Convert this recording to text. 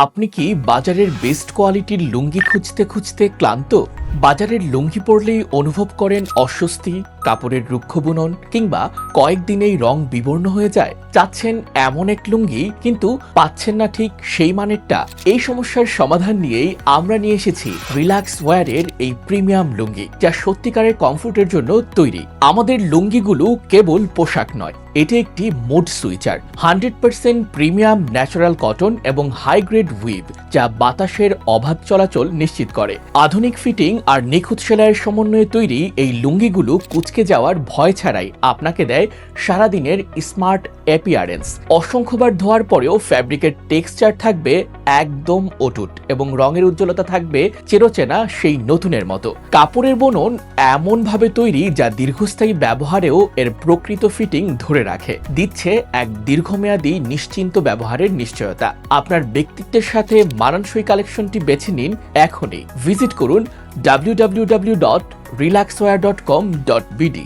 আপনি কি বাজারের বেস্ট কোয়ালিটির লুঙ্গি খুঁজতে খুঁজতে ক্লান্ত? বাজারের লুঙ্গি পরলেই অনুভব করেন অস্বস্তি, কাপড়ের রুক্ষ বুনন কিংবা কয়েকদিনেই রং বিবর্ণ হয়ে যায়? চাচ্ছেন এমন এক লুঙ্গি কিন্তু পাচ্ছেন না ঠিক সেই মানেরটা? এই সমস্যার সমাধান নিয়েই আমরা নিয়ে এসেছি রিল্যাক্স ওয়্যারের এই প্রিমিয়াম লুঙ্গি, যা সত্যিকারের কমফোর্টের জন্য তৈরি। আমাদের লুঙ্গিগুলো কেবল পোশাক নয়, এটি একটি mood switcher. 100% premium natural cotton এবং হাই গ্রেড উইভ, যা বাতাসের অবাধ চলাচল নিশ্চিত করে। আধুনিক ফিটিং আর নিখুঁত সেলাইয়ের সমন্বয়ে তৈরি এই লুঙ্গিগুলো কুঁচকে যাওয়ার ভয় ছাড়াই আপনাকে দেয় সারাদিনের স্মার্ট অ্যাপিয়ারেন্স। অসংখ্যবার ধোয়ার পরেও ফ্যাব্রিকের টেক্সচার থাকবে একদম অটুট এবং রঙের উজ্জ্বলতা থাকবে চিরচেনা সেই নতুনের মতো। কাপড়ের বুনন এমনভাবে তৈরি যা দীর্ঘস্থায়ী ব্যবহারেও এর প্রকৃত ফিটিং ধরে রাখে, দিচ্ছে এক দীর্ঘমেয়াদী নিশ্চিন্ত ব্যবহারের নিশ্চয়তা। আপনার ব্যক্তিত্বের সাথে মানানসই কালেকশনটি বেছে নিন এখনই। ভিজিট করুন www.relaxwear.com.bd।